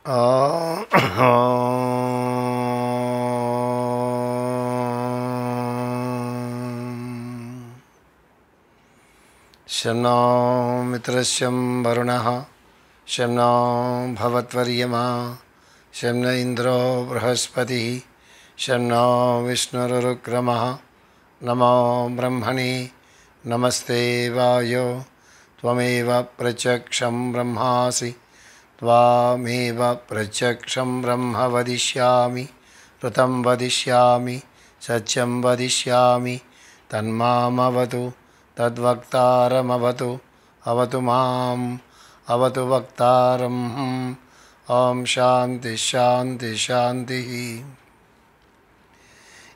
शं नो मित्रस्यं वरुणः शं नो भवत्वर्यमा शं न इन्द्रो बृहस्पतिः शं नो विष्णुरुक्रमः नमो ब्रह्मणे नमस्ते वायो त्वमेव प्रत्यक्षं ब्रह्मासि त्वामेव प्रत्यक्षं ब्रह्म वदिष्यामि ऋतं वदिष्यामि सत्यं वदिष्यामि तन्मामवतु तद्वक्तारमवतु अवतु माम् अवतु वक्तारम् ओम शांति शांति शांति.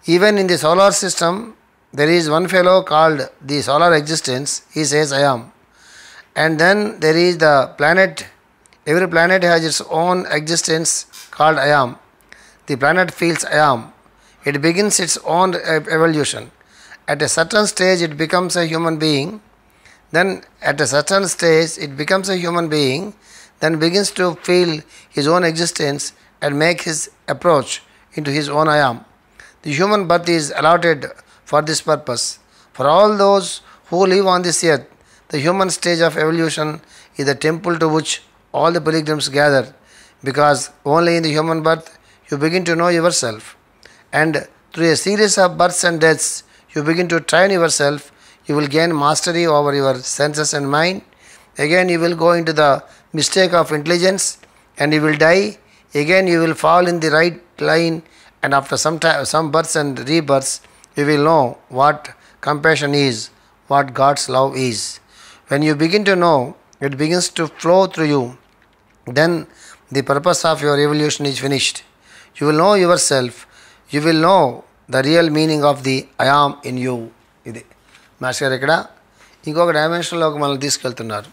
Even in the solar system there is one fellow called the solar existence. He says I am. And then there is the planet. Every planet has its own existence called I am. The planet feels I am. It begins its own evolution. At a certain stage it becomes a human being. Then at a certain stage it becomes a human being. Then begins to feel his own existence and make his approach into his own I am. The human birth is allotted for this purpose. For all those who live on this earth, the human stage of evolution is the temple to which all the pilgrims gather, because only in the human birth you begin to know yourself, and through a series of births and deaths you begin to train yourself. You will gain mastery over your senses and mind. Again you will go into the mistake of intelligence and you will die. Again you will fall in the right line, and after some births and rebirths you will know what compassion is, what God's love is. When you begin to know, it begins to flow through you. Then the purpose of your evolution is finished. You will know yourself. You will know the real meaning of the I am in you. ఇది master ఇక్కడ ఇంకొక డైమెన్షన్లోకి మనల్ని తీసుకెళ్తున్నారు.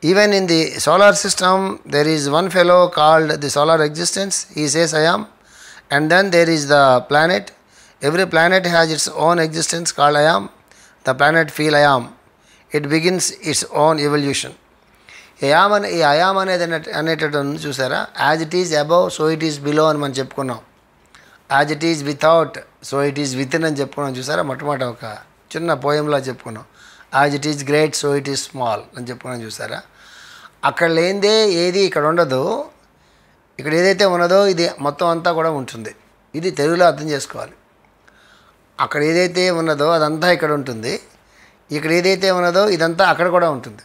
Even in the solar system there is one fellow called the solar existence. He says I am. And then there is the planet. Every planet has its own existence called I am. The planet feel I am. It begins its own evolution. I am అనేటటువంటి చూసారా, as it is above so it is below అని మనం చెప్పుకున్నాం. As it is without so it is within అని చెప్పుకున్నాం చూసారా. మొట్టమొదటి ఒక చిన్న పోయంలా చెప్పుకున్నాం. As it is great so it is small అని చెప్పుకున్నాం చూసారా. అక్కడ లేనిదే ఏది ఇక్కడ ఉండదు. ఇక్కడ ఏదైతే ఉన్నదో ఇది మొత్తం అంతా కూడా ఉంటుంది. ఇది తెలుగులో అర్థం చేసుకోవాలి. అక్కడ ఏదైతే ఉన్నదో అదంతా ఇక్కడ ఉంటుంది. ఇక్కడ ఏదైతే ఉన్నదో ఇదంతా అక్కడ కూడా ఉంటుంది.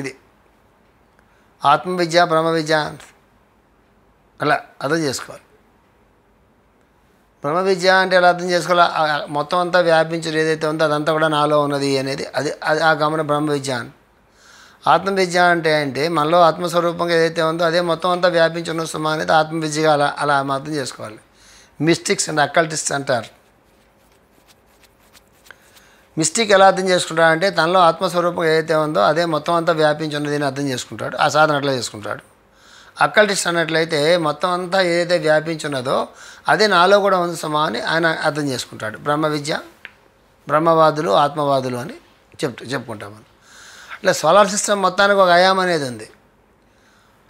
ఇది ఆత్మవిద్య బ్రహ్మ విద్య అలా అర్థం చేసుకోవాలి. బ్రహ్మ విద్య అంటే ఎలా అర్థం చేసుకోవాలి, మొత్తం అంతా వ్యాపించేది ఏదైతే ఉందో అదంతా కూడా నాలో ఉన్నది అనేది అది ఆ గమన బ్రహ్మ విద్య అని. ఆత్మవిద్య అంటే మనలో ఆత్మస్వరూపంగా ఏదైతే ఉందో అదే మొత్తం అంతా వ్యాపించి ఉన్న సుమా అనేది ఆత్మవిద్యగా అలా అర్థం చేసుకోవాలి. మిస్టిక్స్ అండ్ అకల్టిస్ట్స్ అంటారు. మిస్టిక్ ఎలా అర్థం చేసుకుంటాడంటే తనలో ఆత్మస్వరూపం ఏదైతే ఉందో అదే మొత్తం అంతా వ్యాపించి ఉన్నది అని అర్థం చేసుకుంటాడు. ఆ సాధన అట్లా చేసుకుంటాడు. అకల్టిస్ట్ అన్నట్లయితే మొత్తం అంతా ఏదైతే వ్యాపించి ఉన్నదో అదే నాలో కూడా ఉంది సుమా అని ఆయన అర్థం చేసుకుంటాడు. బ్రహ్మ విద్య, బ్రహ్మవాదులు, ఆత్మవాదులు అని చెప్పుకుంటాం మనం. అట్లా సోలార్ సిస్టమ్ మొత్తానికి ఒక అయాం అనేది ఉంది.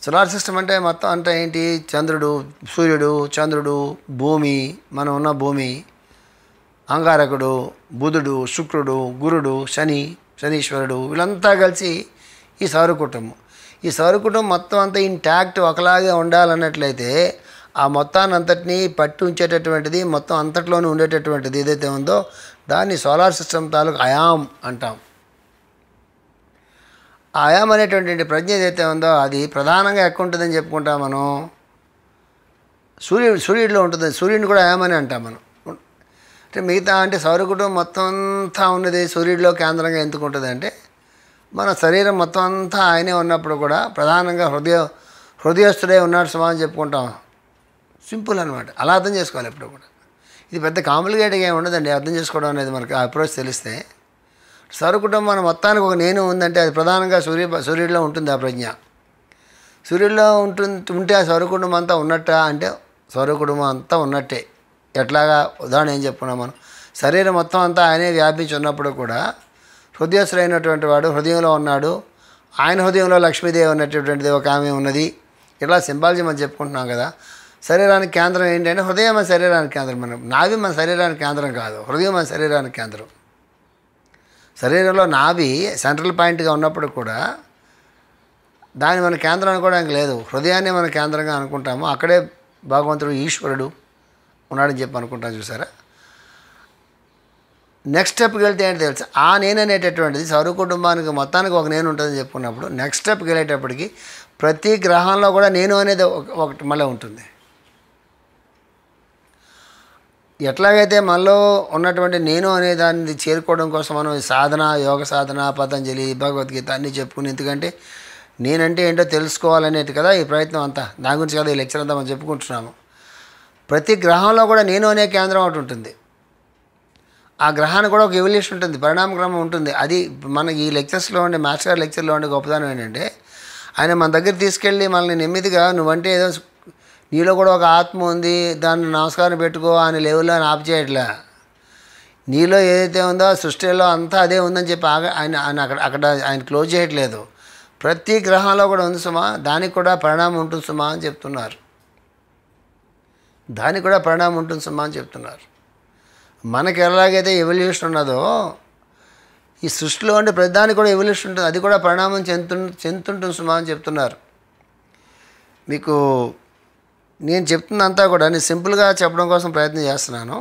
సోలార్ సిస్టమ్ అంటే మొత్తం అంటే ఏంటి, చంద్రుడు, సూర్యుడు, చంద్రుడు, భూమి, మనం ఉన్న భూమి, అంగారకుడు, బుధుడు, శుక్రుడు, గురుడు, శనీశ్వరుడు, వీళ్ళంతా కలిసి ఈ సౌరకుటుంబం. ఈ సౌరకుటుంబం మొత్తం అంతా ఇంటాక్ట్ ఒకలాగే ఉండాలన్నట్లయితే ఆ మొత్తాన్ని అంతటినీ పట్టి ఉంచేటటువంటిది, మొత్తం అంతట్లోనే ఉండేటటువంటిది ఏదైతే ఉందో దాన్ని సోలార్ సిస్టమ్ తాలూకు అయాం అంటాం. ఆ అయాం అనేటువంటి ప్రజ్ఞ ఏదైతే ఉందో అది ప్రధానంగా ఎక్కడ ఉంటుందని చెప్పుకుంటాం మనం, సూర్యుడిలో ఉంటుంది. సూర్యుడిని కూడా అయాం అని అంటాం మనం. అంటే మిగతా అంటే సౌరకుటుంబం మొత్తం అంతా ఉన్నది సూర్యుడిలో కేంద్రంగా ఎందుకు ఉంటుంది అంటే మన శరీరం మొత్తం అంతా ఆయనే ఉన్నప్పుడు కూడా ప్రధానంగా హృదయస్థుడే ఉన్నాడు సుమా అని చెప్పుకుంటాం. సింపుల్ అనమాట. అలా అర్థం చేసుకోవాలి ఎప్పుడు కూడా. ఇది పెద్ద కాంప్లికేట్గా ఏమి ఉండదండి అర్థం చేసుకోవడం అనేది. మనకి ఆ అప్రోచ్ తెలిస్తే సౌరకుటుంబం మన మొత్తానికి ఒక నేను ఉందంటే అది ప్రధానంగా సూర్యుడిలో ఉంటుంది. ఆ ప్రజ్ఞ సూర్యుడిలో ఉంటే ఆ సౌరకుటుంబం అంతా ఉన్నట్ట అంటే సౌరకుటుంబం అంతా ఉన్నట్టే. ఎట్లాగా ఉదాహరణ ఏం చెప్పుకున్నాం మనం, శరీరం మొత్తం అంతా ఆయనే వ్యాపించి ఉన్నప్పుడు కూడా హృదయస్థుడైనటువంటి వాడు హృదయంలో ఉన్నాడు. ఆయన హృదయంలో లక్ష్మీదేవి ఉన్నటువంటిది ఒక ఆమె ఉన్నది. ఇట్లా సింబాలజీ మనం చెప్పుకుంటున్నాం కదా. శరీరానికి కేంద్రం ఏంటంటే హృదయం మన శరీరానికి కేంద్రం. నాభి మన శరీరానికి కేంద్రం కాదు, హృదయం మన శరీరానికి కేంద్రం. శరీరంలో నాభి సెంట్రల్ పాయింట్గా ఉన్నప్పుడు కూడా దాన్ని మన కేంద్రం అనుకోవడానికి లేదు. హృదయాన్ని మన కేంద్రంగా అనుకుంటాము. అక్కడే భగవంతుడు ఈశ్వరుడు ఉన్నాడని చెప్పి అనుకుంటాం. చూసారా? నెక్స్ట్ స్టెప్కి వెళ్తే ఏంటి తెలుసు, ఆ నేను అనేటటువంటిది సౌర కుటుంబానికి మొత్తానికి ఒక నేను ఉంటుందని చెప్పుకున్నప్పుడు నెక్స్ట్ స్టెప్కి వెళ్ళేటప్పటికి ప్రతి గ్రహంలో కూడా నేను అనేది ఒకటి మళ్ళీ ఉంటుంది. ఎట్లాగైతే మనలో ఉన్నటువంటి నేను అనే దాన్ని చేరుకోవడం కోసం మనం సాధన, యోగ సాధన, పతంజలి, భగవద్గీత అన్నీ చెప్పుకుని, ఎందుకంటే నేనంటే ఏంటో తెలుసుకోవాలనేది కదా ఈ ప్రయత్నం అంతా. దాని గురించి కదా ఈ లెక్చర్ అంతా మనం చెప్పుకుంటున్నాము. ప్రతి గ్రహంలో కూడా నేను అనే కేంద్రం ఒకటి ఉంటుంది. ఆ గ్రహానికి కూడా ఒక ఎవల్యూషన్ ఉంటుంది, పరిణామ క్రమం ఉంటుంది. అది మనకి ఈ లెక్చర్స్లో ఉండే మాస్టర్ గారి లెక్చర్లో ఉండే గొప్పదనం ఏంటంటే ఆయన మన దగ్గర తీసుకెళ్ళి మనల్ని నెమ్మదిగా నువ్వంటే ఏదో నీలో కూడా ఒక ఆత్మ ఉంది, దాన్ని నమస్కారం పెట్టుకో అని లెవెల్లో అని ఆపు చేయట్లే. నీలో ఏదైతే ఉందో సృష్టిలో అంతా అదే ఉందని చెప్పి ఆయన అక్కడ ఆయన క్లోజ్ చేయట్లేదు. ప్రతి గ్రహంలో కూడా ఉంది సుమా, దానికి కూడా పరిణామం ఉంటుంది సుమా అని చెప్తున్నారు. దానికి కూడా పరిణామం ఉంటుంది సుమా అని చెప్తున్నారు. మనకి ఎలాగైతే ఎవల్యూషన్ ఉన్నదో ఈ సృష్టిలో ఉండే ప్రతిదానికి కూడా ఎవల్యూషన్ ఉంటుంది, అది కూడా పరిణామం చెందుతుంటుంది సుమా అని చెప్తున్నారు. మీకు నేను చెప్తున్నంతా కూడా నేను సింపుల్గా చెప్పడం కోసం ప్రయత్నం చేస్తున్నాను.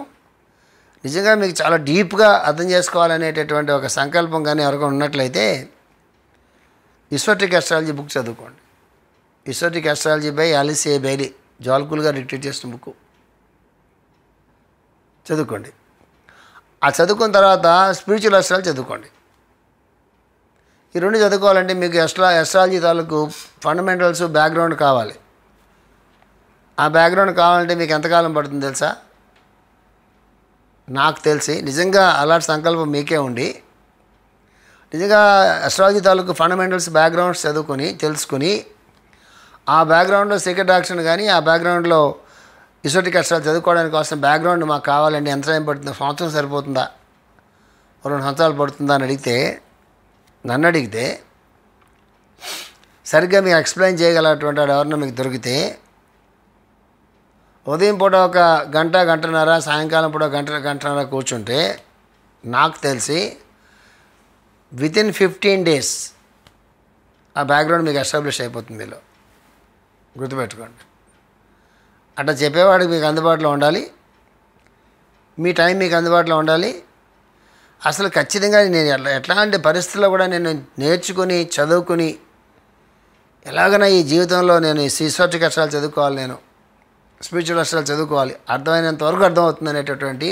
నిజంగా మీకు చాలా డీప్గా అర్థం చేసుకోవాలనేటటువంటి ఒక సంకల్పం కానీ ఎవరికైనా ఉన్నట్లయితే ఈసోటరిక్ ఆస్ట్రాలజీ బుక్ చదువుకోండి. Esoteric astrology by Alice A Bailey, జాల్కుల్గా డిక్టేట్ చేసిన బుక్ చదువుకోండి. ఆ చదువుకున్న తర్వాత స్పిరిచువల్ ఆస్ట్రాలజీ చదువుకోండి. ఈ రెండు చదువుకోవాలంటే మీకు ఆస్ట్రాలజీ తాలూకు ఫండమెంటల్స్ బ్యాక్గ్రౌండ్ కావాలి. ఆ బ్యాక్గ్రౌండ్ కావాలంటే మీకు ఎంతకాలం పడుతుంది తెలుసా? నాకు తెలిసి నిజంగా అలాంటి సంకల్పం మీకే ఉండి నిజంగా ఆస్ట్రాలజీ తాలూకు ఫండమెంటల్స్ బ్యాక్గ్రౌండ్స్ చదువుకొని తెలుసుకుని ఆ బ్యాక్గ్రౌండ్లో సీక్రెట్ యాక్షన్ కానీ ఆ బ్యాక్గ్రౌండ్లో ఈసోటరిక్ ఆస్ట్రాలజీ చదువుకోవడానికి కోసం బ్యాక్గ్రౌండ్ మాకు కావాలండి, ఎంత టైం పడుతుందో, సంవత్సరం సరిపోతుందా, 2 సంవత్సరాలు పడుతుందా అని నన్ను అడిగితే సరిగ్గా మీకు ఎక్స్ప్లెయిన్ చేయగలటువంటి వాడు ఎవరన్నా మీకు దొరికితే ఉదయం పూట ఒక గంట, గంటన్నర, సాయంకాలం పూట గంటన్నర కూర్చుంటే నాకు తెలిసి వితిన్ 15 days ఆ బ్యాక్గ్రౌండ్ మీకు ఎస్టాబ్లిష్ అయిపోతుంది. మీలో గుర్తుపెట్టుకోండి. అట్లా చెప్పేవాడికి మీకు అందుబాటులో ఉండాలి, మీ టైం మీకు అందుబాటులో ఉండాలి. అసలు ఖచ్చితంగా నేను ఎట్లాంటి పరిస్థితుల్లో కూడా నేను నేర్చుకుని చదువుకుని ఎలాగైనా ఈ జీవితంలో నేను ఈసోటరిక్ ఆస్ట్రాలజీ చదువుకోవాలి, నేను స్పిరిచువల్ ఆస్ట్రాలజీ చదువుకోవాలి, అర్థమైనంత వరకు అర్థమవుతుంది అనేటటువంటి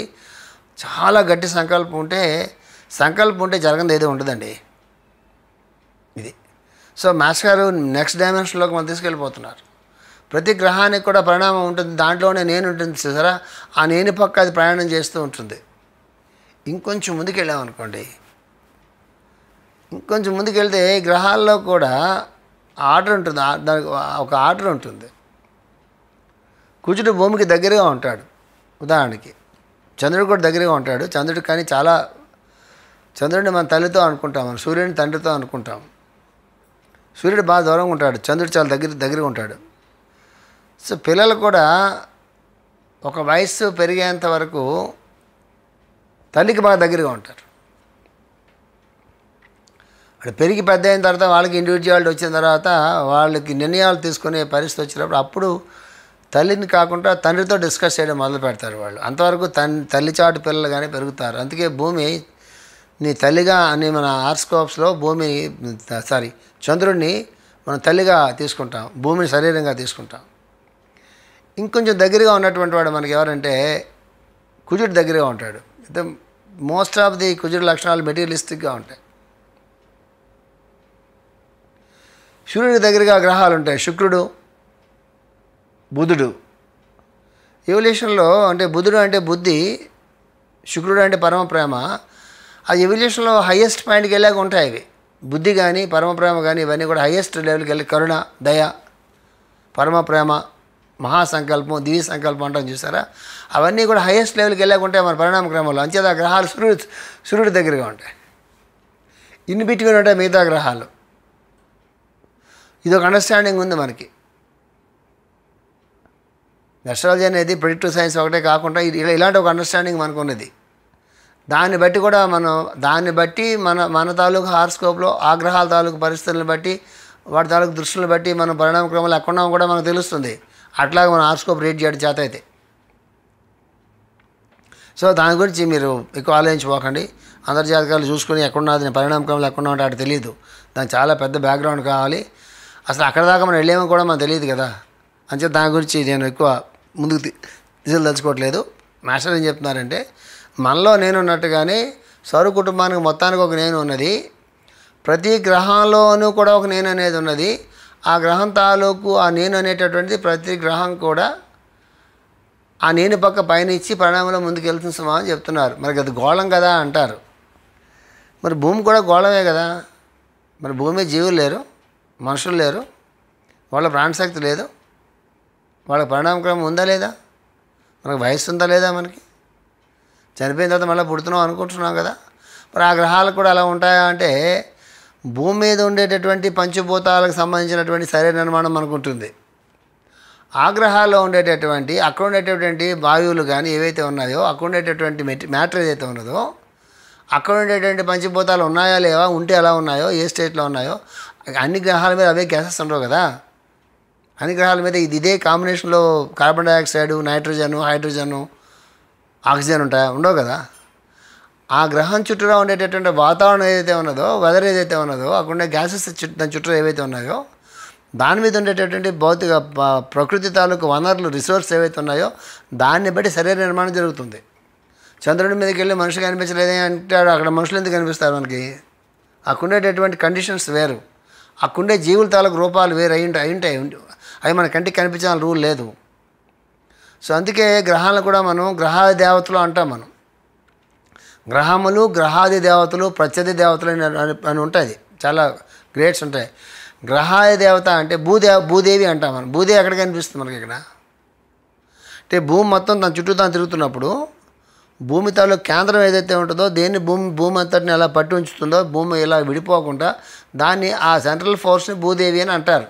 చాలా గట్టి సంకల్పం ఉంటే జరగదు ఏదో ఉంటుందండి ఇది. సో మాస్టర్ గారు నెక్స్ట్ డైమెన్షన్లోకి మనం తీసుకెళ్ళిపోతున్నారు. ప్రతి గ్రహానికి కూడా పరిణామం ఉంటుంది, దాంట్లోనే నేను ఉంటుంది చూసారా, ఆ నేను పక్క అది ప్రయాణం చేస్తూ ఉంటుంది. ఇంకొంచెం ముందుకెళ్ళామనుకోండి, ఇంకొంచెం ముందుకెళ్తే గ్రహాల్లో కూడా ఆర్డర్ ఉంటుంది, దానికి ఒక ఆర్డర్ ఉంటుంది. కుజుడు భూమికి దగ్గరగా ఉంటాడు, ఉదాహరణకి చంద్రుడు కూడా దగ్గరగా ఉంటాడు. చంద్రుడు కానీ చంద్రుడిని మన తల్లితో అనుకుంటాం, మనం సూర్యుడిని తండ్రితో అనుకుంటాం. సూర్యుడు బాగా దూరంగా ఉంటాడు, చంద్రుడు చాలా దగ్గరగా ఉంటాడు. సో పిల్లలు కూడా ఒక వయస్సు పెరిగేంత వరకు తల్లికి బాగా దగ్గరగా ఉంటారు. అక్కడ పెరిగి పెద్ద అయిన తర్వాత వాళ్ళకి ఇండివిజువాలిటీ వచ్చిన తర్వాత వాళ్ళకి నిర్ణయాలు తీసుకునే పరిస్థితి వచ్చినప్పుడు అప్పుడు తల్లిని కాకుండా తండ్రితో డిస్కస్ చేయడం మొదలు పెడతారు వాళ్ళు. అంతవరకు తల్లి చాటు పిల్లలు కానీ పెరుగుతారు. అందుకే భూమి నీ తల్లిగా అని మన హార్స్కోప్స్లో చంద్రుడిని మనం తల్లిగా తీసుకుంటాం, భూమిని శరీరంగా తీసుకుంటాం. ఇంకొంచెం దగ్గరగా ఉన్నటువంటి వాడు మనకి ఎవరంటే కుజుడు దగ్గరగా ఉంటాడు. అయితే మోస్ట్ ఆఫ్ ది కుజుడు లక్షణాలు మెటీరియలిస్టిక్గా ఉంటాయి. సూర్యుడి దగ్గరగా గ్రహాలు ఉంటాయి, శుక్రుడు, బుధుడు. ఎవల్యూషన్లో అంటే బుధుడు అంటే బుద్ధి, శుక్రుడు అంటే పరమ ప్రేమ. ఆ ఎవల్యూషన్లో హయ్యెస్ట్ పాయింట్కి వెళ్ళాక ఉంటాయి ఇవి. బుద్ధి కానీ పరమ ప్రేమ కానీ ఇవన్నీ కూడా హయ్యెస్ట్ లెవెల్కి వెళ్ళి కరుణ, దయ, పరమ ప్రేమ, మహాసంకల్పం, దివ్య సంకల్పం అంటాం చూసారా, అవన్నీ కూడా హయ్యెస్ట్ లెవెల్కి వెళ్ళాక ఉంటాయి మన పరిణామ క్రమంలో. అంచేత ఆ గ్రహాలు సూర్యుడి దగ్గరగా ఉంటాయి, ఇన్ బిట్వీన్ ఉంటాయి మిగతా గ్రహాలు. ఇదొక అండర్స్టాండింగ్ ఉంది మనకి. అస్ట్రాలజీ అనేది ప్రిడిక్టివ్ సైన్స్ ఒకటే కాకుండా ఇలాంటి ఒక అండర్స్టాండింగ్ మనకు ఉన్నది. దాన్ని బట్టి కూడా మన తాలూకు హార్స్కోప్లో ఆ గ్రహాల తాలూకు పరిస్థితులను బట్టి వాటి తాలూకు దృష్టిని బట్టి మన పరిణామ క్రమంలో ఎక్కడున్నామో కూడా మనకు తెలుస్తుంది. అట్లాగే మన హార్స్కోప్ రీడ్ చేయడం చేత అయితే. సో దాని గురించి మీరు ఎక్కువ ఆలోచించుకోకండి. అందరి జాతకాలు చూసుకుని ఎక్కడున్నది పరిణామ క్రమంలో ఎక్కడున్నా అంటే అటు తెలియదు. దానికి చాలా పెద్ద బ్యాక్గ్రౌండ్ కావాలి. అసలు అక్కడ దాకా మనం వెళ్ళేమో కూడా మనకు తెలియదు కదా. అంతే దాని గురించి నేను ఎక్కువ ముందుకు తీసుకెళ్ళదలుచుకోవట్లేదు. మాస్టర్ ఏం చెప్తున్నారంటే, మనలో నేను ఉన్నట్టుగానే సౌర కుటుంబానికి మొత్తానికి ఒక నేను ఉన్నది. ప్రతి గ్రహంలోనూ కూడా ఒక నేను అనేది ఉన్నది. ఆ గ్రహం తాలూకు ఆ నేను అనేటటువంటిది ప్రతి గ్రహం కూడా ఆ నేను పక్క పైన ఇచ్చి పరిణామంలో ముందుకు వెళ్తుంది సుమా అని చెప్తున్నారు. మరి అది గోళం కదా అంటారు. మరి భూమి కూడా గోళమే కదా. మరి భూమి మీద జీవులు లేరు, మనుషులు లేరు, వాళ్ళ ప్రాణశక్తి లేదు, వాళ్ళ పరిణామక్రమం ఉందా లేదా, మనకు వయస్సు ఉందా లేదా, మనకి చనిపోయిన తర్వాత మళ్ళీ పుడుతున్నాం అనుకుంటున్నాం కదా. మరి ఆ గ్రహాలు కూడా అలా ఉంటాయా అంటే, భూమి మీద ఉండేటటువంటి పంచభూతాలకు సంబంధించినటువంటి శరీర నిర్మాణం మనకు ఉంటుంది. ఆ గ్రహాల్లో ఉండేటటువంటి అక్కడ ఉండేటటువంటి వాయువులు కానీ ఏవైతే ఉన్నాయో, అక్కడ ఉండేటటువంటి మ్యాటర్ ఏదైతే ఉన్నదో, అక్కడ ఉండేటువంటి పంచభూతాలు ఉన్నాయా లేవా, ఉంటే ఎలా ఉన్నాయో, ఏ స్టేట్లో ఉన్నాయో, అన్ని గ్రహాల మీద అవే గ్యాసెస్ ఉండవు కదా. అన్ని గ్రహాల మీద ఇదే కాంబినేషన్లో carbon dioxide, nitrogen, hydrogen, oxygen ఉంటాయా, ఉండవు కదా. ఆ గ్రహం చుట్టూరా ఉండేటటువంటి వాతావరణం ఏదైతే ఉన్నదో, వెదర్ ఏదైతే ఉన్నదో, అక్కడ ఉండే గ్యాసెస్ దాని చుట్టూ ఏవైతే ఉన్నాయో, దాని మీద ఉండేటటువంటి భౌతిక ప్రకృతి తాలూకు వనరులు, రిసోర్స్ ఏవైతే ఉన్నాయో, దాన్ని బట్టి శరీర నిర్మాణం జరుగుతుంది. చంద్రుడి మీదకి వెళ్ళి మనిషి కనిపించలేదే అంటాడు, అక్కడ మనుషులు ఎందుకు కనిపిస్తారు మనకి? అక్కడ ఉండేటటువంటి కండిషన్స్ వేరు, అక్కడ ఉండే జీవుల తాలూకు రూపాలు వేరు అయి ఉంటాయి. అవి మన కంటికి కనిపించాలని రూల్ లేదు. సో అందుకే గ్రహాలను కూడా మనం గ్రహాది దేవతలు అంటాం. మనం గ్రహములు, గ్రహాది దేవతలు, ప్రత్యధి దేవతలు అని ఉంటుంది. చాలా గ్రేడ్స్ ఉంటాయి. గ్రహాది దేవత అంటే భూదేవి అంటాం మనం. భూదేవి ఎక్కడ కనిపిస్తుంది మనకి? ఇక్కడ అంటే భూమి మొత్తం తన చుట్టూ తాను తిరుగుతున్నప్పుడు భూమి తాలూకు కేంద్రం ఏదైతే ఉంటుందో, దేన్ని భూమి అంతటిని ఎలా పట్టి ఉంచుతుందో, భూమి ఇలా విడిపోకుండా దాన్ని, ఆ సెంట్రల్ ఫోర్స్ని భూదేవి అని అంటారు.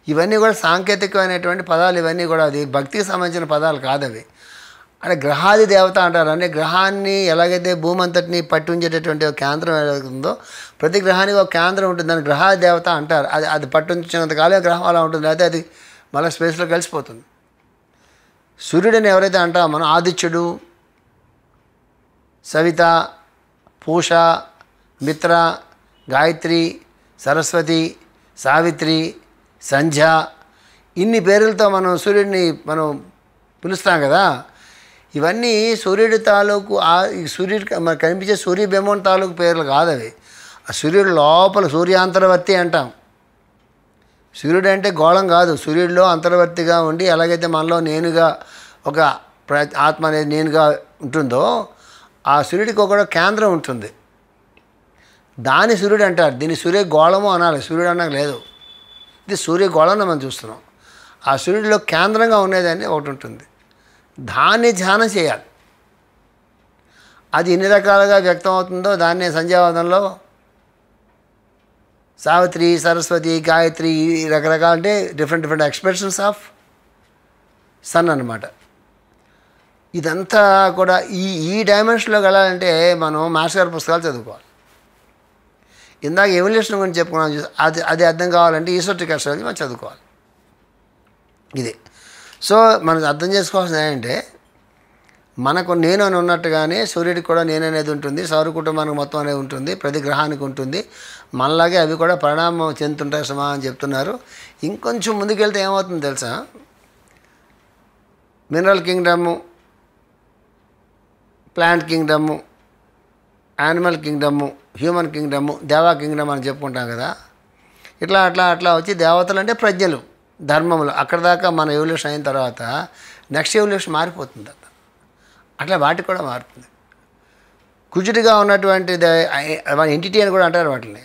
ఇవన్నీ కూడా సాంకేతికమైనటువంటి పదాలు. ఇవన్నీ కూడా అది భక్తికి సంబంధించిన పదాలు కాదు అవి. అంటే గ్రహాది దేవత అంటారు. అంటే గ్రహాన్ని ఎలాగైతే భూమి అంతటిని పట్టి ఉంచేటటువంటి ఒక కేంద్రం ఏదైతుందో, ప్రతి గ్రహానికి ఒక కేంద్రం ఉంటుంది, దాన్ని గ్రహాది దేవత అంటారు. అది పట్టి ఉంచినంతకాలం గ్రహం అలా ఉంటుంది, అయితే అది మళ్ళీ స్పేస్లో కలిసిపోతుంది. సూర్యుడిని ఎవరైతే అంటామో మనం, ఆదిత్యుడు, సవిత, పూష, మిత్ర, గాయత్రి, సరస్వతి, సావిత్రి, సంధ్య, ఇన్ని పేర్లతో మనం సూర్యుడిని మనం పిలుస్తాం కదా. ఇవన్నీ సూర్యుడి తాలూకు సూర్యుడి మనకు కనిపించే సూర్యబింబం తాలూకు పేర్లు కాదు అవి. ఆ సూర్యుడు లోపల సూర్యాంతర్వర్తి అంటాం. సూర్యుడు అంటే గోళం కాదు, సూర్యుడిలో అంతర్వర్తిగా ఉండి ఎలాగైతే మనలో నేనుగా ఒక ఆత్మ అనేది నేనుగా ఉంటుందో, ఆ సూర్యుడికి ఒక కేంద్రం ఉంటుంది, దాని సూర్యుడు అంటారు. దీన్ని సూర్యగోళము అనాలి, సూర్యుడు అన్నది లేదు. ఇది సూర్యగోళంలో మనం చూస్తున్నాం. ఆ సూర్యుడిలో కేంద్రంగా ఉండేదని ఒకటి ఉంటుంది, దాన్ని ధ్యానం చేయాలి. అది ఎన్ని రకాలుగా వ్యక్తం అవుతుందో దాన్నే సంధ్యావందనలో సావిత్రి, సరస్వతి, గాయత్రి, రకరకాల అంటే డిఫరెంట్ ఎక్స్ప్రెషన్స్ ఆఫ్ సన్ అన్నమాట. ఇదంతా కూడా ఈ డైమెన్షన్లోకి వెళ్ళాలంటే మనం మాస్టర్ గారి పుస్తకాలు చదువుకోవాలి. ఇందాక ఎవల్యూషన్ గురించి చెప్పుకున్నాం, అది అర్థం కావాలంటే ఈసోట్రిక్ అస్ట్రాలజీ మనం చదువుకోవాలి. ఇది సో మనం అర్థం చేసుకోవాల్సింది ఏంటంటే, మనకు నేను అని ఉన్నట్టుగానే సూర్యుడికి కూడా నేను అనేది ఉంటుంది, సౌర కుటుంబానికి మొత్తం అనేది ఉంటుంది, ప్రతి గ్రహానికి ఉంటుంది. మనలాగే అవి కూడా పరిణామం చెందుతుంటాయి సుమా అని చెప్తున్నారు. ఇంకొంచెం ముందుకెళ్తే ఏమవుతుందో తెలుసా, mineral kingdom, plant kingdom, animal kingdom, human kingdom, దేవా కింగ్డమ్ అని చెప్పుకుంటాం కదా. ఇట్లా వచ్చి దేవతలు అంటే ప్రజ్ఞలు, ధర్మములు. అక్కడ దాకా మన ఎవల్యూషన్ అయిన తర్వాత నెక్స్ట్ ఎవల్యూషన్ మారిపోతుంది. అట్లా వాటికి కూడా మారుతుంది. కుజుడిగా ఉన్నటువంటి ఎంటిటీ అని కూడా అంటారు వాటిని.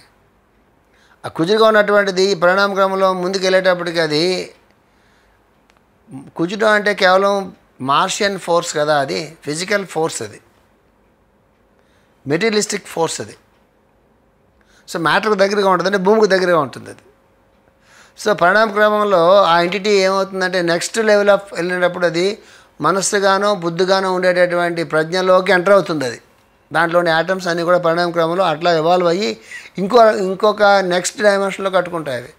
ఆ కుజుడిగా ఉన్నటువంటిది పరిణామ క్రమంలో ముందుకు వెళ్ళేటప్పటికి అది కుజుడు అంటే కేవలం మార్షియన్ ఫోర్స్ కదా, అది ఫిజికల్ ఫోర్స్, అది మెటీరియలిస్టిక్ ఫోర్స్. అది సో మ్యాటర్కి దగ్గరగా ఉంటుంది, అంటే భూమికి దగ్గరగా ఉంటుంది అది. సో పరిణామ క్రమంలో ఆ ఎంటిటీ ఏమవుతుందంటే నెక్స్ట్ లెవెల్ ఆఫ్ వెళ్ళినప్పుడు అది మనస్సుగానో బుద్ధిగానో ఉండేటటువంటి ప్రజ్ఞలోకి ఎంటర్ అవుతుంది. అది దాంట్లోని యాటమ్స్ అన్నీ కూడా పరిణామ క్రమంలో అట్లా ఎవాల్వ్ అయ్యి ఇంకొక నెక్స్ట్ డైమెన్షన్లో కట్టుకుంటాయి అవి.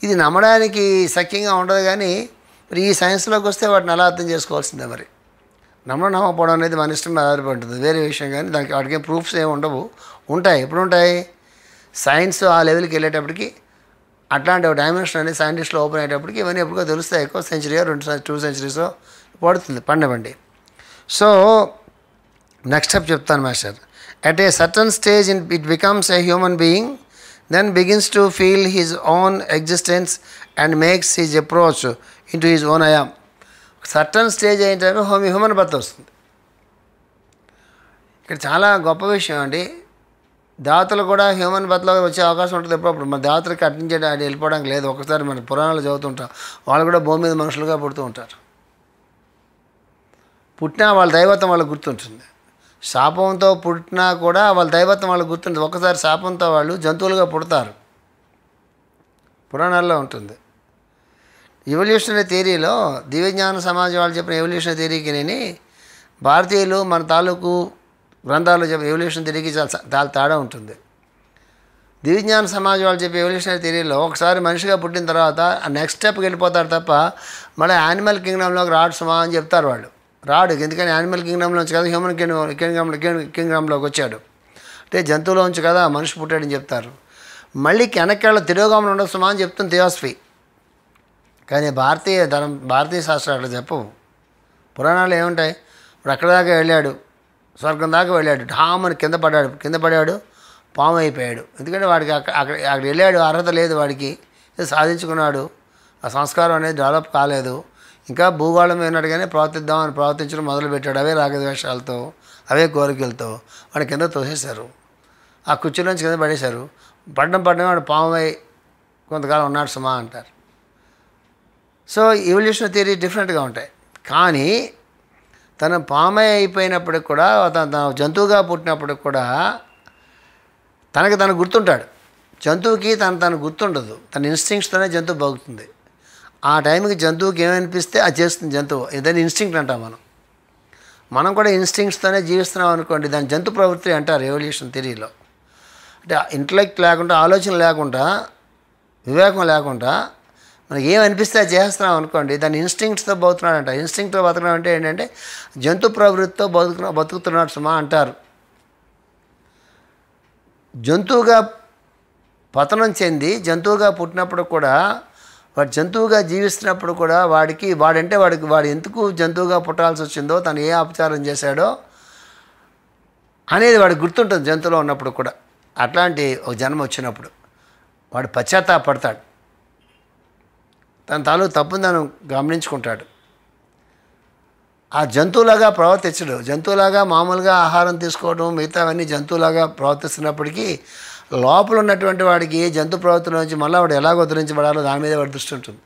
ఇది నమ్మడానికి సఖ్యంగా ఉండదు, కానీ మరి ఈ సైన్స్లోకి వస్తే వాటిని అలా అర్థం చేసుకోవాల్సిందే. మరి నమ్మకపోవడం అనేది మన ఇష్టం మీద ఆధారపడి ఉంటుంది, వేరే విషయం. కానీ దానికి వాటికి ప్రూఫ్స్ ఏమి ఉండవు. ఉంటాయి, ఎప్పుడు ఉంటాయి? సైన్స్ ఆ లెవెల్కి వెళ్ళేటప్పటికి అట్లాంటి ఒక డైమెన్షన్ అనేది సైంటిస్ట్లో ఓపెన్ అయ్యేటప్పటికి ఇవన్నీ ఎప్పుడో తెలుస్తాయి. ఎక్కువ సెంచరీ 2 సెంచరీస్ పడుతుంది పండబండి. సో నెక్స్ట్ స్టెప్ చెప్తాను master. At a certain stage it becomes a human being, then begins to feel his own existence and makes his approach into his own I am. Certain stage ఏంటంటే human birth వస్తుంది. ఇక్కడ చాలా గొప్ప విషయం అండి. దేవతలు కూడా హ్యూమన్ బర్త్లో వచ్చే అవకాశం ఉంటుంది ఎప్పుడప్పుడు. మన దేవతలకి అట్టించే వెళ్ళిపోవడానికి లేదు. ఒకసారి మన పురాణాలు చదువుతుంటాం, వాళ్ళు కూడా భూమి మీద మనుషులుగా పుడుతూ ఉంటారు. పుట్టినా వాళ్ళ దైవత్వం వాళ్ళకి గుర్తుంటుంది. శాపంతో పుట్టినా కూడా వాళ్ళ దైవత్వం వాళ్ళకి గుర్తుంది. ఒకసారి శాపంతో వాళ్ళు జంతువులుగా పుడతారు, పురాణాల్లో ఉంటుంది. ఎవల్యూషనరీ థియరీలో దివ్యజ్ఞాన సమాజం వాళ్ళు చెప్పిన ఎవల్యూషనరీ థియరీకి నేను భారతీయులు మన తాలూకు గ్రంథాలు చెప్పిన ఎవల్యూషన్ థియరీకి చాలా తేడా ఉంటుంది. దివ్యజ్ఞాన సమాజం వాళ్ళు చెప్పే ఎవల్యూషనరీ థియరీలో ఒకసారి మనిషిగా పుట్టిన తర్వాత నెక్స్ట్ స్టెప్కి వెళ్ళిపోతారు తప్ప మళ్ళీ యానిమల్ కింగ్డమ్లోకి రాడు సుమా అని చెప్తారు వాళ్ళు. రాడు, ఎందుకని యానిమల్ కింగ్డమ్లోంచి కదా హ్యూమన్ కింగ్డమ్లోకి వచ్చాడు. అంటే జంతువులోంచి కదా మనిషి పుట్టాడని చెప్తారు. మళ్ళీ వెనక్కేళ్ళ తిరోగమనం ఉండదు సుమా అని చెప్తుంది థియాసఫీ. కానీ భారతీయ శాస్త్రాలు అట్లా చెప్పవు. పురాణాలు ఏముంటాయి? ఇప్పుడు అక్కడ దాకా వెళ్ళాడు, స్వర్గం దాకా వెళ్ళాడు, ఢామని కింద పడాడు, పాము అయిపోయాడు. ఎందుకంటే వాడికి అక్కడ వెళ్ళాడు, అర్హత లేదు వాడికి, సాధించుకున్నాడు, ఆ సంస్కారం అనేది డెవలప్ కాలేదు, ఇంకా భూగోళం ఏనాడుగానే ప్రవర్తించడం మొదలుపెట్టాడు. అవే రాగద్వేషాలతో, అవే కోరికలతో వాడి కింద తోసేశారు. ఆ కుర్చీలోంచి కింద పడేశారు. పడ్డం వాడు పామై కొంతకాలం ఉన్నాడు సుమా అంటారు. సో ఎవల్యూషన్ థియరీ డిఫరెంట్గా ఉంటాయి. కానీ తన పామై అయిపోయినప్పటికి కూడా, తన జంతువుగా పుట్టినప్పటికి కూడా తనకు గుర్తుంటాడు. జంతువుకి తను గుర్తుండదు. తన ఇన్స్టింక్ట్స్తోనే జంతువు బాగుతుంది. ఆ టైంకి జంతువుకి ఏమనిపిస్తే అది చేస్తుంది జంతువు. ఇదని ఇన్స్టింక్ట్ అంటాం మనం కూడా ఇన్స్టింక్ట్స్తోనే జీవిస్తున్నాం అనుకోండి, దాని జంతు ప్రవృత్తి అంటారు ఎవల్యూషన్ థియరీలో. అంటే ఇంటలెక్ట్ లేకుండా, ఆలోచన లేకుండా, వివేకం లేకుండా మనకి ఏమనిపిస్తే అది చేస్తున్నాం అనుకోండి, దాన్ని ఇన్స్టింక్ట్స్తో బతుకుతున్నాడంట. ఇన్స్టింక్ట్తో బతకడం అంటే ఏంటంటే జంతు ప్రవృత్తితో బతుకుతున్నాడు సుమా అంటారు. జంతువుగా పతనం చెంది జంతువుగా పుట్టినప్పుడు కూడా, వాడు జంతువుగా జీవిస్తున్నప్పుడు కూడా వాడు ఎందుకు జంతువుగా పుట్టాల్సి వచ్చిందో, తను ఏ అపచారం చేశాడో అనేది వాడికి గుర్తుంటుంది జంతువులో ఉన్నప్పుడు కూడా. అట్లాంటి ఒక జన్మ వచ్చినప్పుడు వాడు పశ్చాత్తాపడతాడు, తన తాలూకు తప్పుని తను గమనించుకుంటాడు. ఆ జంతువులాగా ప్రవర్తించడు. జంతువులాగా మామూలుగా ఆహారం తీసుకోవడం, మిగతావన్నీ జంతువులాగా ప్రవర్తిస్తున్నప్పటికీ లోపల ఉన్నటువంటి వాడికి జంతు ప్రవర్తన నుంచి మళ్ళీ వాడు ఎలాగో ఉద్ధరించబడాలో దాని మీద వాడి దృష్టి ఉంటుంది.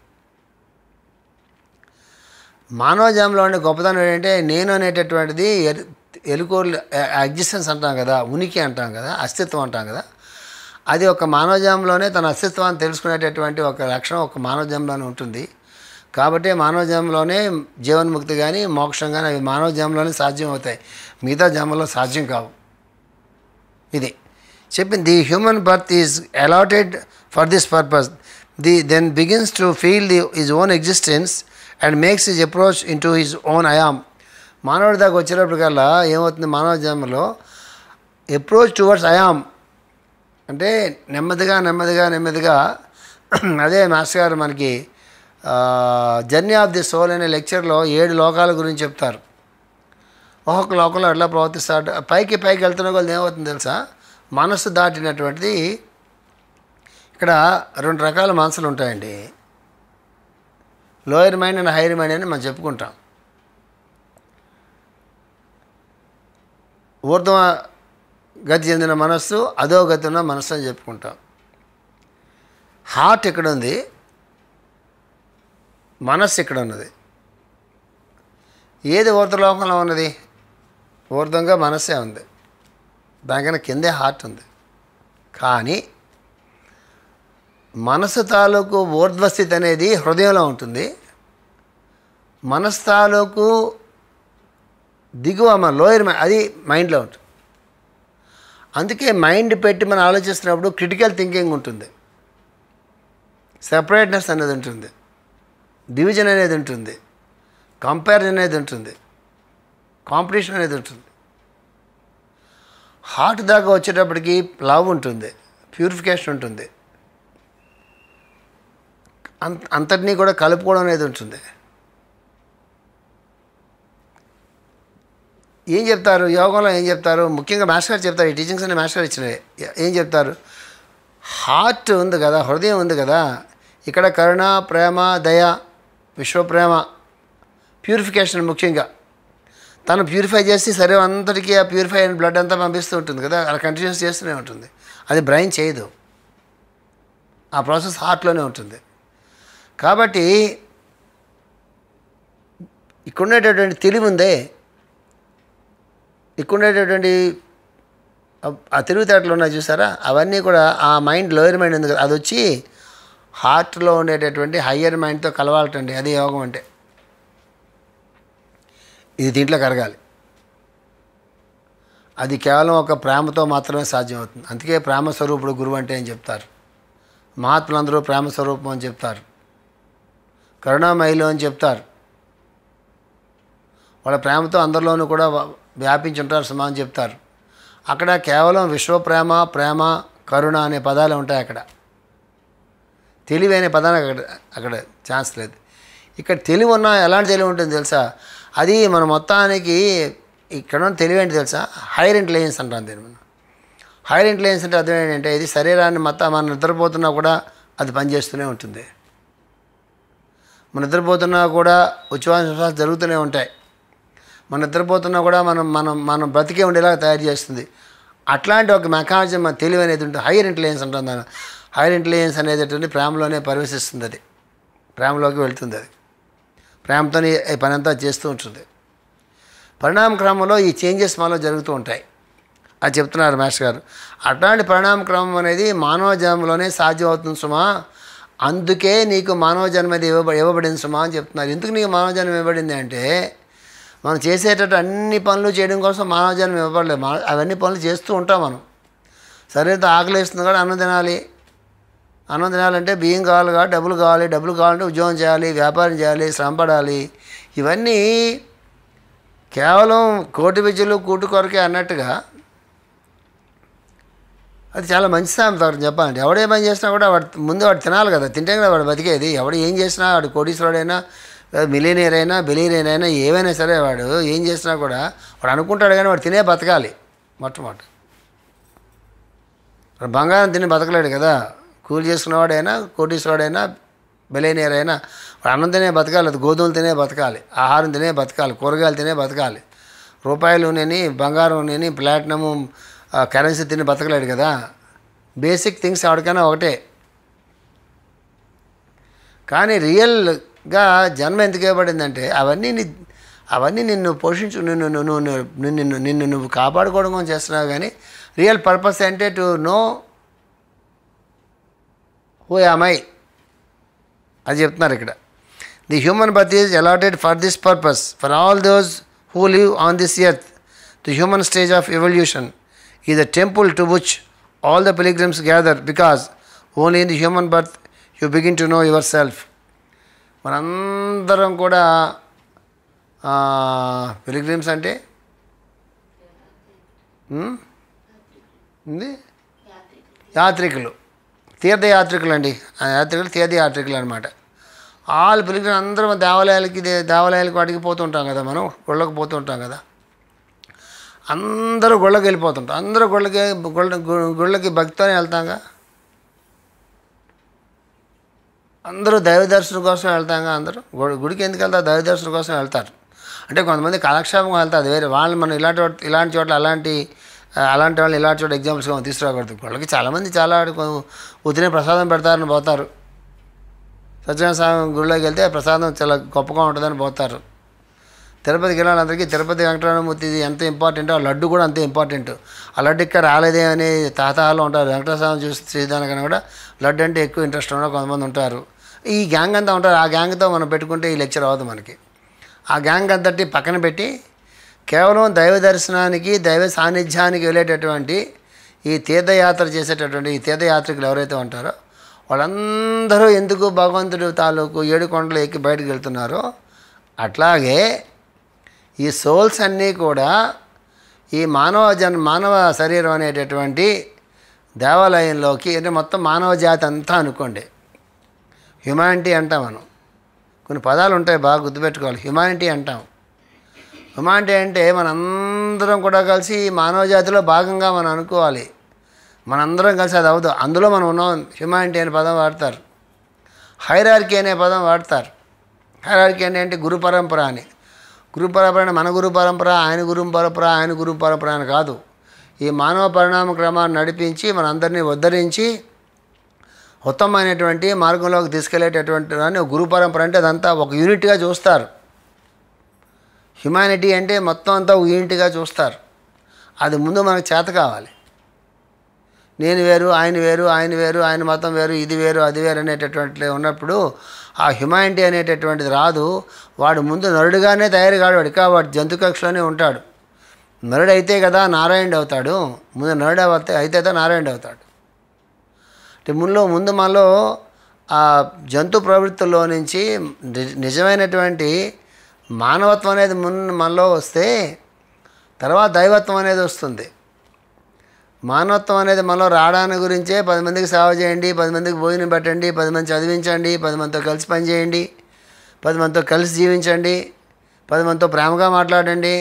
మానవ జన్మలో ఉండే గొప్పతనం ఏంటంటే నేను అనేటటువంటిది ఎలుకోలు ఎగ్జిస్టెన్స్ అంటాం కదా, ఉనికి అంటాం కదా, అస్తిత్వం అంటాం కదా, అది ఒక మానవ జన్మలోనే తన అస్తిత్వాన్ని తెలుసుకునేటటువంటి ఒక లక్షణం ఒక మానవ జన్మలోనే ఉంటుంది. కాబట్టి మానవ జన్మలోనే జీవన్ముక్తి కానీ మోక్షం కానీ అవి మానవ జన్మలోనే సాధ్యం అవుతాయి, మిగతా జన్మలో సాధ్యం కావు. ఇది చెప్పింది. The human birth is allotted for this purpose. Then begins to feel his own existence and makes his approach into his own I am. మానవుడి దాకా వచ్చేటప్పటికల్లా ఏమవుతుంది? మానవ జన్మలో అప్రోచ్ టువర్డ్స్ ఐఆమ్ అంటే నెమ్మదిగా అదే మాస్టర్ గారు మనకి జర్నీ ఆఫ్ ది సోల్ అనే లెక్చర్లో 7 లోకాల గురించి చెప్తారు. ఒక్కొక్క లోకంలో ఎట్లా ప్రవర్తిస్తాడు. పైకి వెళ్తున్న వాళ్ళు ఏమవుతుంది తెలుసా? మనస్సు దాటినటువంటిది. ఇక్కడ 2 రకాల మనసులు ఉంటాయండి, lower mind and higher mind అని మనం చెప్పుకుంటాం. ఊర్ధ్వ గతి చెందిన మనస్సు, అదో గతి ఉన్న మనస్సు అని చెప్పుకుంటాం. హార్ట్ ఇక్కడ ఉంది, మనస్సు ఇక్కడ ఉన్నది. ఏది ఊర్ధ్వలోకంలో ఉన్నది? ఊర్ధ్వంగా మనస్సే ఉంది, దానికన్నా కిందే హార్ట్ ఉంది. కానీ మనసు తాలూకు ఊర్ధ్వస్థితి అనేది హృదయంలో ఉంటుంది. మనసు తాలూకు దిగువ మన లోయర్ అది మైండ్లో ఉంటుంది. అందుకే మైండ్ పెట్టి మనం ఆలోచిస్తున్నప్పుడు క్రిటికల్ థింకింగ్ ఉంటుంది, సెపరేట్నెస్ అనేది ఉంటుంది, డివిజన్ అనేది ఉంటుంది, కంపారిజన్ అనేది ఉంటుంది, కాంపిటీషన్ అనేది ఉంటుంది. హార్ట్ దాకా వచ్చేటప్పటికి లవ్ ఉంటుంది, ప్యూరిఫికేషన్ ఉంటుంది, అంతటినీ కూడా కలుపుకోవడం అనేది ఉంటుంది. ఏం చెప్తారు యోగంలో, ఏం చెప్తారు ముఖ్యంగా మాస్టర్ గారు చెప్తారు, ఈ టీచింగ్స్ అనే మాస్టర్ గారు ఇచ్చినవి. ఏం చెప్తారు, హార్ట్ ఉంది కదా, హృదయం ఉంది కదా, ఇక్కడ కరుణ, ప్రేమ, దయ, విశ్వప్రేమ, ప్యూరిఫికేషన్ ముఖ్యంగా తను ప్యూరిఫై చేసి శరీరం అంతటికీ ఆ ప్యూరిఫై అయిన బ్లడ్ అంతా పంపిస్తూ ఉంటుంది కదా, అలా కంటిన్యూస్ చేస్తూనే ఉంటుంది. అది బ్రెయిన్ చేయదు, ఆ ప్రాసెస్ హార్ట్లోనే ఉంటుంది. కాబట్టి ఇక్కడ ఉండేటటువంటి తెలివి ఉందే, ఇక్కడ ఉండేటటువంటి ఆ తెలివితేటలు ఉన్నాయి చూసారా, అవన్నీ కూడా ఆ మైండ్ లోయర్ మైండ్ ఉంది కదా, అది వచ్చి హార్ట్లో ఉండేటటువంటి హయ్యర్ మైండ్తో కలవాలటండి. అది యోగం అంటే. ఇది దీంట్లో కరగాలి. అది కేవలం ఒక ప్రేమతో మాత్రమే సాధ్యమవుతుంది. అందుకే ప్రేమ స్వరూపుడు గురువు అంటే అని చెప్తారు. మహాత్ములందరూ ప్రేమ స్వరూపం అని చెప్తారు, కరుణామయులు అని చెప్తారు. వాళ్ళ ప్రేమతో అందరిలోనూ కూడా వ్యాపించి ఉంటారు సుమా అని చెప్తారు. అక్కడ కేవలం విశ్వప్రేమ, ప్రేమ, కరుణ అనే పదాలు ఉంటాయి. అక్కడ తెలివి అనే పదానికి అక్కడ ఛాన్స్ లేదు. ఇక్కడ తెలివి ఉన్నా ఎలాంటి తెలివి ఉంటుంది తెలుసా, అది మన మొత్తానికి ఇక్కడ తెలివి ఏంటి తెలుసా, హైర్ ఇంటెలిజెన్స్ అంటాం దీన్ని మనం. హైర్ ఇంటెలిజెన్స్ అంటే అర్థం ఏంటంటే, ఇది శరీరాన్ని మొత్తం మనం నిద్రపోతున్నా కూడా అది పనిచేస్తూనే ఉంటుంది. మనం నిద్రపోతున్నా కూడా ఉచ్ఛ్వాస జరుగుతూనే ఉంటాయి. మనం నిద్రపోతున్నా కూడా మనం బ్రతికే ఉండేలాగా తయారు చేస్తుంది. అట్లాంటి ఒక మెకానిజం మన తెలివి అనేది ఉంటుంది. హైయర్ ఇంటెలిజెన్స్ అంటాం దాన్ని. హైయర్ ఇంటెలిజెన్స్ అనేటటువంటి ప్రేమలోనే పరివేశిస్తుంది. అది ప్రేమలోకి వెళ్తుంది. అది ప్రేమతోనే ఈ పని అంతా చేస్తూ ఉంటుంది. పరిణామ క్రమంలో ఈ చేంజెస్ మనలో జరుగుతూ ఉంటాయి. అది చెప్తున్నారు మాస్టర్ గారు. అట్లాంటి పరిణామ క్రమం అనేది మానవ జన్మలోనే సాధ్యం అవుతుంది సుమా. అందుకే నీకు మానవ జన్మ ఇవ్వబడింది సుమా అని చెప్తున్నారు. ఎందుకు నీకు మానవ జన్మ ఇవ్వబడింది అంటే, మనం చేసేటట్టు అన్ని పనులు చేయడం కోసం మానవ జన్మ ఇవ్వబడలేదు. అవన్నీ పనులు చేస్తూ ఉంటాం మనం. శరీరంతో ఆకలి వేస్తుంది కూడా అన్నం తినాలి. అన్నం తినాలంటే బియ్యం కావాలి కాబట్టి డబ్బులు కావాలి. డబ్బులు కావాలంటే ఉద్యోగం చేయాలి, వ్యాపారం చేయాలి, శ్రమ పడాలి. ఇవన్నీ కేవలం కోటి విద్యలు కూటు కొరకే అన్నట్టుగా అది చాలా మంచి సామెత చెప్పాలంటే. ఎవడే పని చేసినా కూడా ముందు వాడు తినాలి కదా, తింటే కదా వాడు బతికేది. ఎవడు ఏం చేసినా, వాడు కోటీశ్వరుడైనా, మిలియనీర్ అయినా, బిలియనీర్ అయినా, ఏవైనా సరే వాడు ఏం చేసినా కూడా వాడు అనుకుంటాడు కానీ వాడు తినే బతకాలి. మొట్టమొదటి వాడు బంగారం తిని బతకలేడు కదా. కూలి చేసుకున్నవాడైనా, కోటీశ్వరుడైనా, బిలియనీర్ అయినా వాడు అన్నం తినే బతకాలి. అది గోధుమలు తినే బతకాలి, ఆహారం తినే బతకాలి, కూరగాయలు తినే బతకాలి. రూపాయలు నేను, బంగారం నేను, ప్లాటినము, కరెన్సీ తిని బతకలేడు కదా. బేసిక్ థింగ్స్ ఎవరికైనా ఒకటే. కానీ రియల్గా జన్మ ఎందుకు ఇవ్వబడిందంటే అవన్నీ నిన్ను పోషించు, నిన్ను నువ్వు కాపాడుకోవడం కోసం చేస్తున్నావు. కానీ రియల్ పర్పస్ అంటే to know who am I అది చెప్తున్నారు ఇక్కడ. The human birth is allotted for this purpose for all those who live on this earth. The human stage of evolution is a temple to which all the pilgrims gather, because only in the human birth you begin to know yourself. మనందరం కూడా pilgrims అంటే యాత్రికులు, తీర్థయాత్రికులు అండి. యాత్రికులు తీర్థయాత్రికులు అనమాట. All pilgrims అందరం దేవాలయాలకి వాటికి పోతుంటాం కదా, మనం గుళ్ళకి పోతుంటాం కదా. అందరూ గుళ్ళకి వెళ్ళిపోతుంటాం. అందరూ గుళ్ళకి భక్తితోనే వెళ్తాంగా. అందరూ దైవ దర్శనం కోసం వెళ్తాంగా. అందరూ గుడికి ఎందుకు వెళ్తారు? దైవ దర్శనం కోసం వెళ్తారు. అంటే కొంతమంది కాలక్షేపం వెళ్తారు, అది వేరే. వాళ్ళు మనం ఇలాంటి చోట్ల అలాంటి వాళ్ళు ఇలాంటి చోట ఎగ్జాంపుల్స్గా మనం తీసుకురాకూడదు. గుళ్ళకి చాలామంది చాలా ఉతినే ప్రసాదం పెడతారని పోతారు. సత్యనారాయణ స్వామి గుళ్ళోకి వెళ్తే ప్రసాదం చాలా గొప్పగా ఉంటుందని పోతారు. తిరుపతికి వెళ్ళాలందరికీ తిరుపతి వెంకటరమణమూర్తి ఎంత ఇంపార్టెంటో ఆ లడ్డు కూడా అంతే ఇంపార్టెంట్. ఆ లడ్డు ఇక్కడ రాలేదే అని తాతహాలో ఉంటారు. వెంకటేశ్వర స్వామి చూసి శ్రీదానికన్నా కూడా లడ్డు అంటే ఎక్కువ ఇంట్రెస్ట్ ఉన్న కొంతమంది ఉంటారు. ఈ గ్యాంగ్ అంతా ఉంటారు. ఆ గ్యాంగ్తో మనం పెట్టుకుంటే ఈ లెక్చర్ అవ్వదు మనకి. ఆ గ్యాంగ్ అంతటి పక్కన పెట్టి కేవలం దైవ దర్శనానికి దైవ సాన్నిధ్యానికి వెళ్ళేటటువంటి ఈ తీర్థయాత్ర చేసేటటువంటి ఈ తీర్థయాత్రికులు ఎవరైతే ఉంటారో వాళ్ళందరూ ఎందుకు భగవంతుడి తాలూకు 7 కొండలు ఎక్కి బయటకు వెళ్తున్నారో అట్లాగే ఈ సోల్స్ అన్నీ కూడా ఈ మానవ శరీరం అనేటటువంటి దేవాలయంలోకి అంటే మొత్తం మానవ జాతి అంతా అనుకోండి. హ్యుమానిటీ అంటాం మనం. కొన్ని పదాలు ఉంటాయి బాగా గుర్తుపెట్టుకోవాలి. హ్యుమానిటీ అంటాం. హ్యుమానిటీ అంటే మనందరం కూడా కలిసి మానవ జాతిలో భాగంగా మనం అనుకోవాలి. మనందరం కలిసి అది అవదు. అందులో మనం ఉన్నాం. హ్యుమానిటీ అనే పదం వాడతారు. హైరార్కీ అనే పదం వాడతారు. హైరార్కీ అంటే గురు పరంపర అని. గురు పరంపర అంటే మన గురు పరంపర, ఆయన గురు పరంపర, ఆయన గురు పరంపర అని కాదు. ఈ మానవ పరిణామ క్రమాన్ని నడిపించి మనందరినీ ఉద్ధరించి ఉత్తమమైనటువంటి మార్గంలోకి తీసుకెళ్లేటటువంటి దాన్ని గురు పరంపర అంటే అదంతా ఒక యూనిట్గా చూస్తారు. హ్యుమానిటీ అంటే మొత్తం అంతా ఒక యూనిట్గా చూస్తారు. అది ముందు మనకు చేత కావాలి. నేను వేరు, ఆయన వేరు, ఆయన వేరు, ఆయన మతం వేరు, ఇది వేరు, అది వేరు అనేటటువంటి ఉన్నప్పుడు ఆ హ్యుమానిటీ అనేటటువంటిది రాదు. వాడు ముందు నరుడుగానే తయారు కాడు. వాడికా వాడు జంతు కక్షలోనే ఉంటాడు. నరుడు అయితే కదా నారాయణుడు అవుతాడు. ముందు నరుడు అయితే నారాయణుడు అవుతాడు. అంటే ముందు మనలో ఆ జంతు ప్రవృత్తుల్లో నుంచి నిజమైనటువంటి మానవత్వం అనేది మనలో వస్తే తర్వాత దైవత్వం అనేది వస్తుంది. మానవత్వం అనేది మనలో రావడానికి గురించే 10 మందికి సేవ చేయండి, 10 మందికి భోజనం పెట్టండి, 10 మంది చదివించండి, 10 మందితో కలిసి పనిచేయండి, 10 మందితో కలిసి జీవించండి, 10 మందితో ప్రేమగా మాట్లాడండి,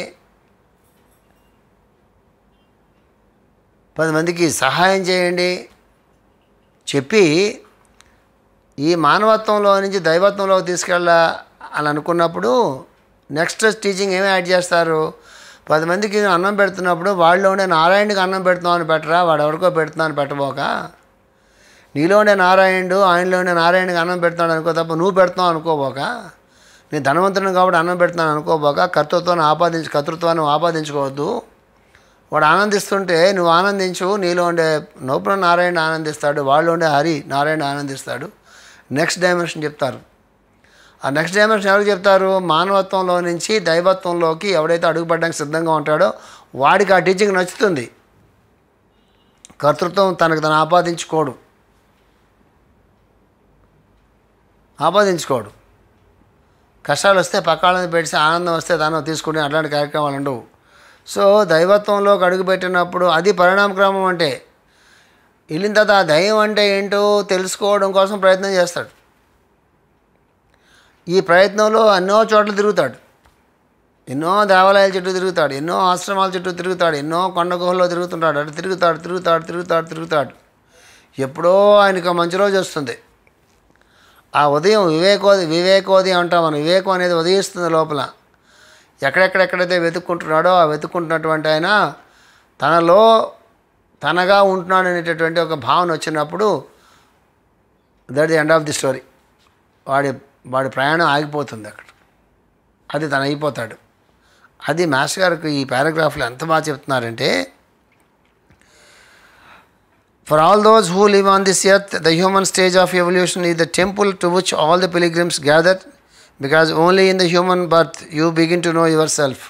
10 మందికి సహాయం చేయండి చెప్పి ఈ మానవత్వంలో నుంచి దైవత్వంలోకి తీసుకెళ్ళాలని అనుకున్నప్పుడు నెక్స్ట్ టీచింగ్ ఏమి యాడ్ చేస్తారు? 10 మందికి అన్నం పెడుతున్నప్పుడు వాళ్ళు ఉండే నారాయణుడికి అన్నం పెడుతున్నామని పెట్టరా, వాడు ఎవరికో పెడుతున్నాను పెట్టబోక. నీలో ఉండే నారాయణుడు ఆయనలో ఉండే నారాయణుడికి అన్నం పెడుతున్నాడు అనుకో తప్ప నువ్వు పెడుతున్నావు అనుకోబోక. నేను ధనవంతుడిని కాబట్టి అన్నం పెడుతున్నాను అనుకోబోక. కర్తృత్వాన్ని ఆపాదించుకోవద్దు. వాడు ఆనందిస్తుంటే నువ్వు ఆనందించు. నీలో ఉండే నౌపున నారాయణుడు ఆనందిస్తాడు, వాళ్ళు ఉండే హరి నారాయణుడు ఆనందిస్తాడు. నెక్స్ట్ డైమెన్షన్ చెప్తారు. ఆ నెక్స్ట్ డైమెన్షన్ ఎవరికి చెప్తారు? మానవత్వంలో నుంచి దైవత్వంలోకి ఎవడైతే అడుగుపడడానికి సిద్ధంగా ఉంటాడో వాడికి ఆ టీచింగ్ నచ్చుతుంది. కర్తృత్వం తనకు తను ఆపాదించుకోడు. కష్టాలు వస్తే పక్కాళ్ళని పెట్టి ఆనందం వస్తే తను తీసుకుని అట్లాంటి కార్యక్రమాలు ఉండవు. సో దైవత్వంలోకి అడుగుపెట్టినప్పుడు అది పరిణామక్రమం. అంటే వెళ్ళిన తర్వాత ఆ దైవం అంటే ఏంటో తెలుసుకోవడం కోసం ప్రయత్నం చేస్తాడు. ఈ ప్రయత్నంలో ఎన్నో చోట్ల తిరుగుతాడు, ఎన్నో దేవాలయాల చుట్టూ తిరుగుతాడు, ఎన్నో ఆశ్రమాల చుట్టూ తిరుగుతాడు, ఎన్నో కొండ గుహల్లో తిరుగుతుంటాడు. అటు తిరుగుతాడు. ఎప్పుడో ఆయనకు మంచి రోజు వస్తుంది. ఆ ఉదయం వివేకోదయం అంటాం మనం. వివేకం అనేది ఉదయిస్తుంది లోపల. ఎక్కడెక్కడైతే వెతుక్కుంటున్నాడో ఆ వెతుక్కుంటున్నటువంటి ఆయన తనలో తనగా ఉంటున్నాడు అనేటటువంటి ఒక భావన వచ్చినప్పుడు that the end of the story. వాడి ప్రయాణం ఆగిపోతుంది అక్కడ. అది తను అయిపోతాడు. అది మాస్టర్ గారికి ఈ పారాగ్రాఫ్లో ఎంత బాగా చెప్తున్నారంటే, for all those who live on this earth the human stage of evolution is the temple to which all the pilgrims gather, because only in the human birth you begin to know your self.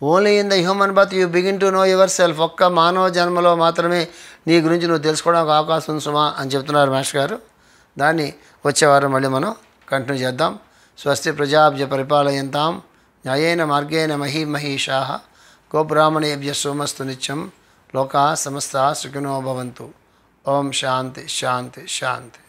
Only in the human birth you begin to know your self. ఒక్క మానవ జన్మలో మాత్రమే నీ గురించి నువ్వు తెలుసుకోవడానికి అవకాశం ఉంది సుమా అని చెప్తున్నారు మాస్టర్ గారు. దాన్ని వచ్చేవారం మళ్ళీ మనం కంటిన్యూ చేద్దాం. స్వస్తి ప్రజాభ్య పరిపాలయంతాం న్యాయేన మార్గేణ మహీమహీషాః గోబ్రాహ్మణేభ్యः సోమస్తు నిత్యం లోకాः సమస్తాः సుఖినో భవంతు. ఓం శాంతి శాంతి శాంతి.